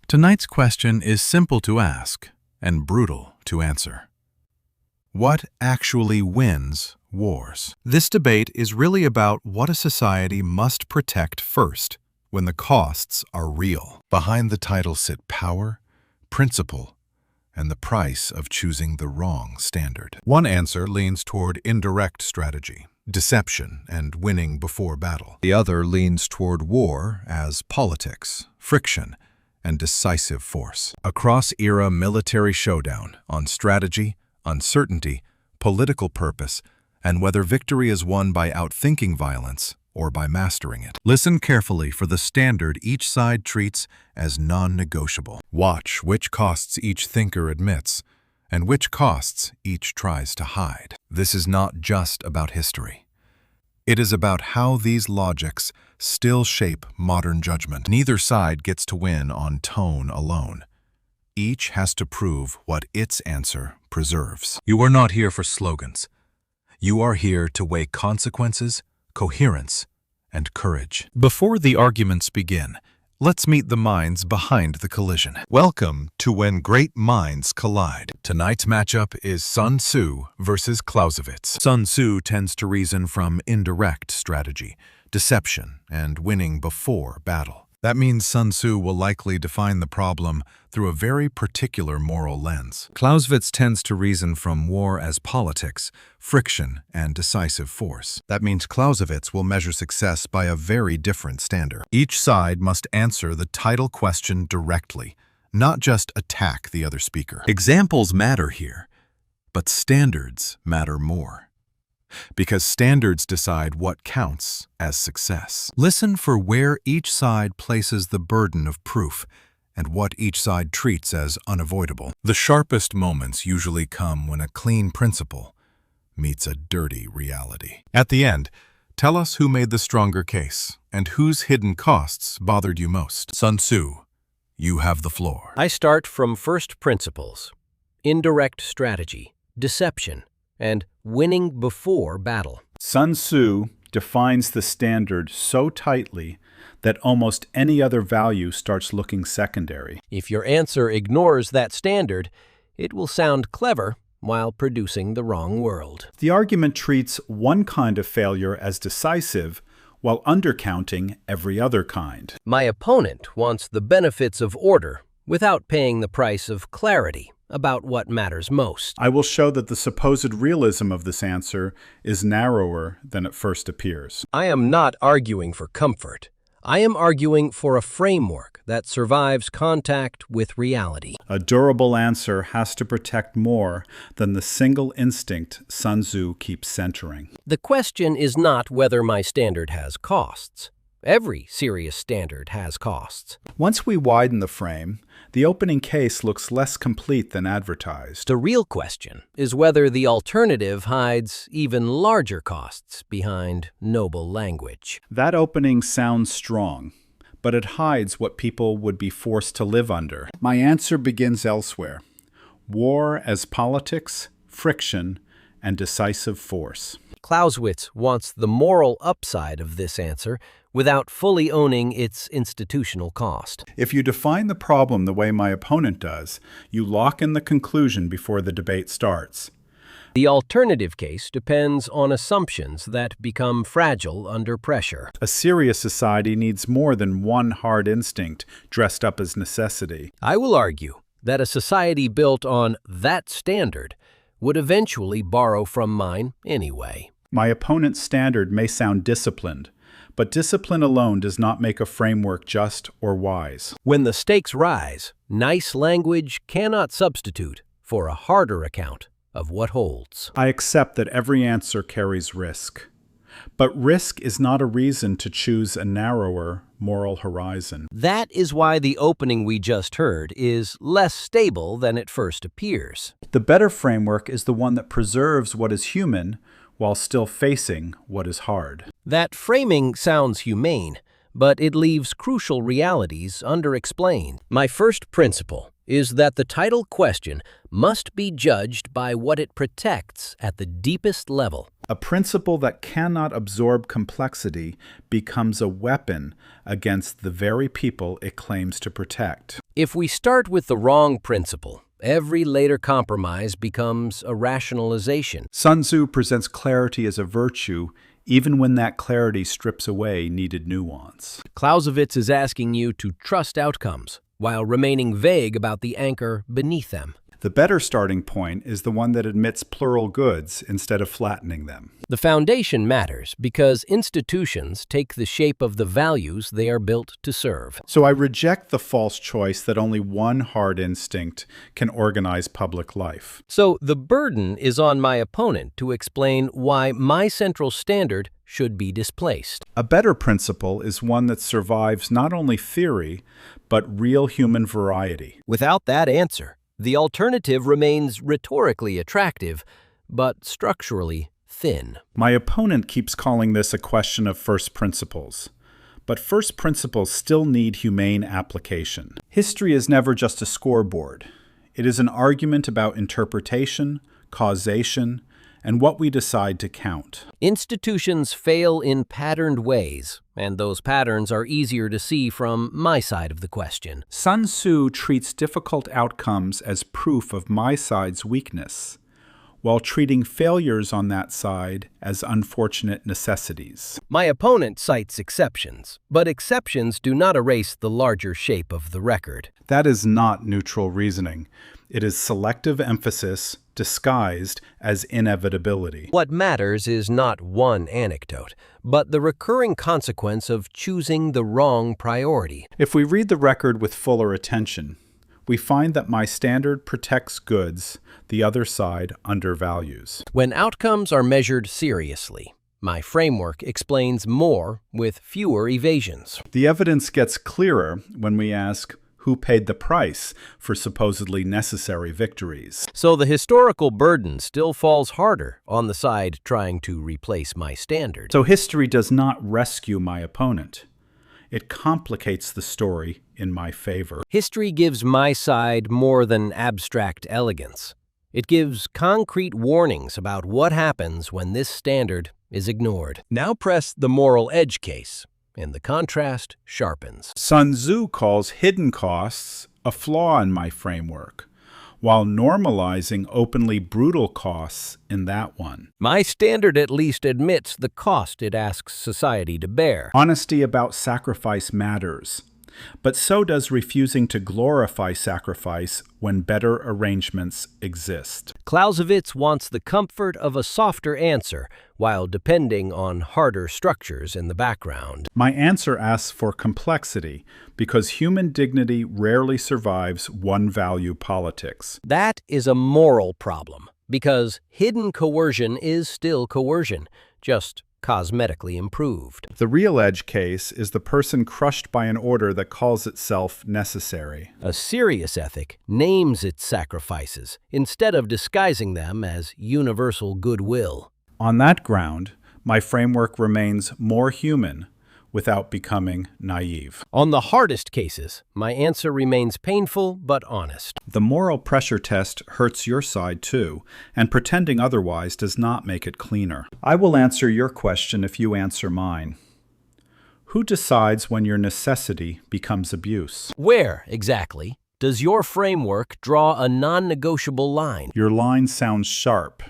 Tonight's question is simple to ask and brutal to answer. What actually wins wars? This debate is really about what a society must protect first when the costs are real. Behind the title sit power, principle, and the price of choosing the wrong standard. One answer leans toward indirect strategy, deception, and winning before battle. The other leans toward war as politics, friction, and decisive force. A cross-era military showdown on strategy, uncertainty, political purpose, and whether victory is won by outthinking violence or by mastering it. Listen carefully for the standard each side treats as non-negotiable. Watch which costs each thinker admits and which costs each tries to hide. This is not just about history. It is about how these logics still shape modern judgment. Neither side gets to win on tone alone. Each has to prove what its answer preserves. You are not here for slogans. You are here to weigh consequences, coherence, and courage. Before the arguments begin, let's meet the minds behind the collision. Welcome to When Great Minds Collide. Tonight's matchup is Sun Tzu versus Clausewitz. Sun Tzu tends to reason from indirect strategy, deception, and winning before battle. That means Sun Tzu will likely define the problem through a very particular moral lens. Clausewitz tends to reason from war as politics, friction, and decisive force. That means Clausewitz will measure success by a very different standard. Each side must answer the title question directly, not just attack the other speaker. Examples matter here, but standards matter more. Because standards decide what counts as success. Listen for where each side places the burden of proof and what each side treats as unavoidable. The sharpest moments usually come when a clean principle meets a dirty reality. At the end, tell us who made the stronger case and whose hidden costs bothered you most. Sun Tzu, you have the floor. I start from first principles, indirect strategy, deception, and winning before battle. Sun Tzu defines the standard so tightly that almost any other value starts looking secondary. If your answer ignores that standard, it will sound clever while producing the wrong world. The argument treats one kind of failure as decisive while undercounting every other kind. My opponent wants the benefits of order without paying the price of clarity about what matters most. I will show that the supposed realism of this answer is narrower than it first appears. I am not arguing for comfort. I am arguing for a framework that survives contact with reality. A durable answer has to protect more than the single instinct Sun Tzu keeps centering. The question is not whether my standard has costs. Every serious standard has costs. Once we widen the frame, the opening case looks less complete than advertised. The real question is whether the alternative hides even larger costs behind noble language. That opening sounds strong, but it hides what people would be forced to live under. My answer begins elsewhere. War as politics, friction, and decisive force. Clausewitz wants the moral upside of this answer without fully owning its institutional cost. If you define the problem the way my opponent does, you lock in the conclusion before the debate starts. The alternative case depends on assumptions that become fragile under pressure. A serious society needs more than one hard instinct dressed up as necessity. I will argue that a society built on that standard would eventually borrow from mine anyway. My opponent's standard may sound disciplined, but discipline alone does not make a framework just or wise. When the stakes rise, nice language cannot substitute for a harder account of what holds. I accept that every answer carries risk, but risk is not a reason to choose a narrower moral horizon. That is why the opening we just heard is less stable than it first appears. The better framework is the one that preserves what is human while still facing what is hard. That framing sounds humane, but it leaves crucial realities underexplained. My first principle is that the title question must be judged by what it protects at the deepest level. A principle that cannot absorb complexity becomes a weapon against the very people it claims to protect. If we start with the wrong principle, every later compromise becomes a rationalization. Sun Tzu presents clarity as a virtue, even when that clarity strips away needed nuance. Clausewitz is asking you to trust outcomes while remaining vague about the anchor beneath them. The better starting point is the one that admits plural goods instead of flattening them. The foundation matters because institutions take the shape of the values they are built to serve. So I reject the false choice that only one hard instinct can organize public life. So the burden is on my opponent to explain why my central standard should be displaced. A better principle is one that survives not only theory, but real human variety. Without that answer, the alternative remains rhetorically attractive, but structurally thin. My opponent keeps calling this a question of first principles. But first principles still need humane application. History is never just a scoreboard. It is an argument about interpretation, causation, and what we decide to count. Institutions fail in patterned ways, and those patterns are easier to see from my side of the question. Sun Tzu treats difficult outcomes as proof of my side's weakness, while treating failures on that side as unfortunate necessities. My opponent cites exceptions, but exceptions do not erase the larger shape of the record. That is not neutral reasoning. It is selective emphasis disguised as inevitability. What matters is not one anecdote, but the recurring consequence of choosing the wrong priority. If we read the record with fuller attention, we find that my standard protects goods the other side undervalues. When outcomes are measured seriously, my framework explains more with fewer evasions. The evidence gets clearer when we ask, who paid the price for supposedly necessary victories? So the historical burden still falls harder on the side trying to replace my standard. So history does not rescue my opponent. It complicates the story in my favor. History gives my side more than abstract elegance. It gives concrete warnings about what happens when this standard is ignored. Now press the moral edge case, and the contrast sharpens. Sun Tzu calls hidden costs a flaw in my framework, while normalizing openly brutal costs in that one. My standard at least admits the cost it asks society to bear. Honesty about sacrifice matters, but so does refusing to glorify sacrifice when better arrangements exist. Clausewitz wants the comfort of a softer answer while depending on harder structures in the background. My answer asks for complexity because human dignity rarely survives one-value politics. That is a moral problem because hidden coercion is still coercion, just cosmetically improved. The real edge case is the person crushed by an order that calls itself necessary. A serious ethic names its sacrifices instead of disguising them as universal goodwill. On that ground, my framework remains more human without becoming naive. On the hardest cases, my answer remains painful but honest. The moral pressure test hurts your side too, and pretending otherwise does not make it cleaner. I will answer your question if you answer mine. Who decides when your necessity becomes abuse? Where, exactly, does your framework draw a non-negotiable line? Your line sounds sharp.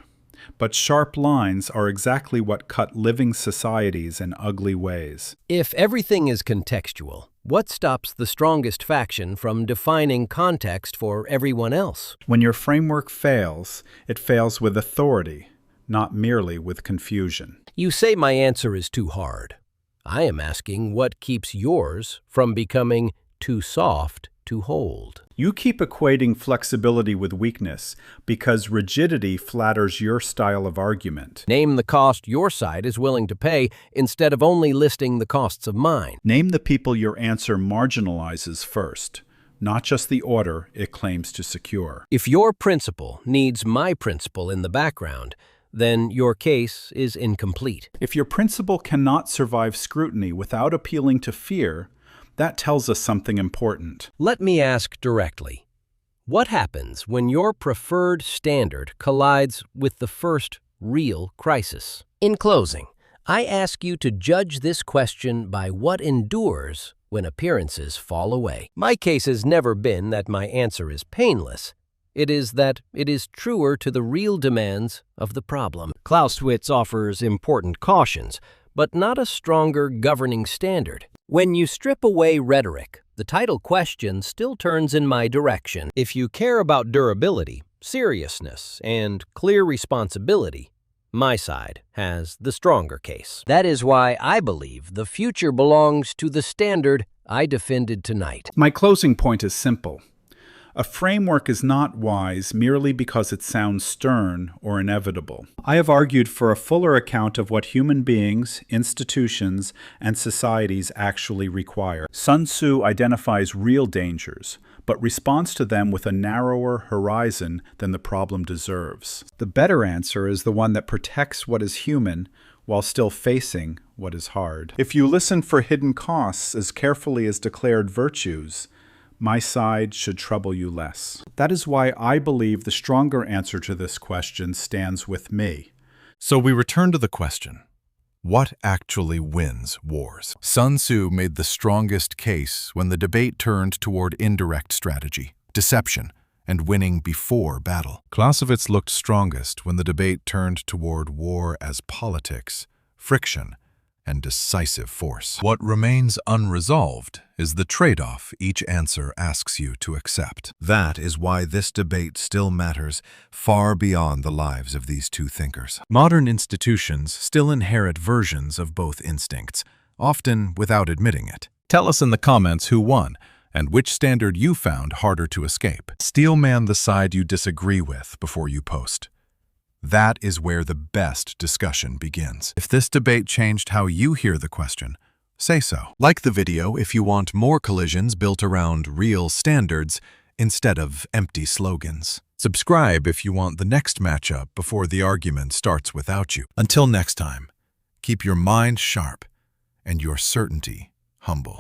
But sharp lines are exactly what cut living societies in ugly ways. If everything is contextual, what stops the strongest faction from defining context for everyone else? When your framework fails, it fails with authority, not merely with confusion. You say my answer is too hard. I am asking what keeps yours from becoming too soft to hold. You keep equating flexibility with weakness because rigidity flatters your style of argument. Name the cost your side is willing to pay instead of only listing the costs of mine. Name the people your answer marginalizes first, not just the order it claims to secure. If your principle needs my principle in the background, then your case is incomplete. If your principle cannot survive scrutiny without appealing to fear, that tells us something important. Let me ask directly. What happens when your preferred standard collides with the first real crisis? In closing, I ask you to judge this question by what endures when appearances fall away. My case has never been that my answer is painless. It is that it is truer to the real demands of the problem. Clausewitz offers important cautions, but not a stronger governing standard. When you strip away rhetoric, the title question still turns in my direction. If you care about durability, seriousness, and clear responsibility, my side has the stronger case. That is why I believe the future belongs to the standard I defended tonight. My closing point is simple. A framework is not wise merely because it sounds stern or inevitable. I have argued for a fuller account of what human beings, institutions, and societies actually require. Sun Tzu identifies real dangers, but responds to them with a narrower horizon than the problem deserves. The better answer is the one that protects what is human while still facing what is hard. If you listen for hidden costs as carefully as declared virtues, my side should trouble you less. That is why I believe the stronger answer to this question stands with me. So we return to the question, what actually wins wars? Sun Tzu made the strongest case when the debate turned toward indirect strategy, deception, and winning before battle. Clausewitz looked strongest when the debate turned toward war as politics, friction, and decisive force. What remains unresolved is the trade-off each answer asks you to accept. That is why this debate still matters far beyond the lives of these two thinkers. Modern institutions still inherit versions of both instincts, often without admitting it. Tell us in the comments who won and which standard you found harder to escape. Steelman the side you disagree with before you post. That is where the best discussion begins. If this debate changed how you hear the question, say so. Like the video if you want more collisions built around real standards instead of empty slogans. Subscribe if you want the next matchup before the argument starts without you. Until next time, keep your mind sharp and your certainty humble.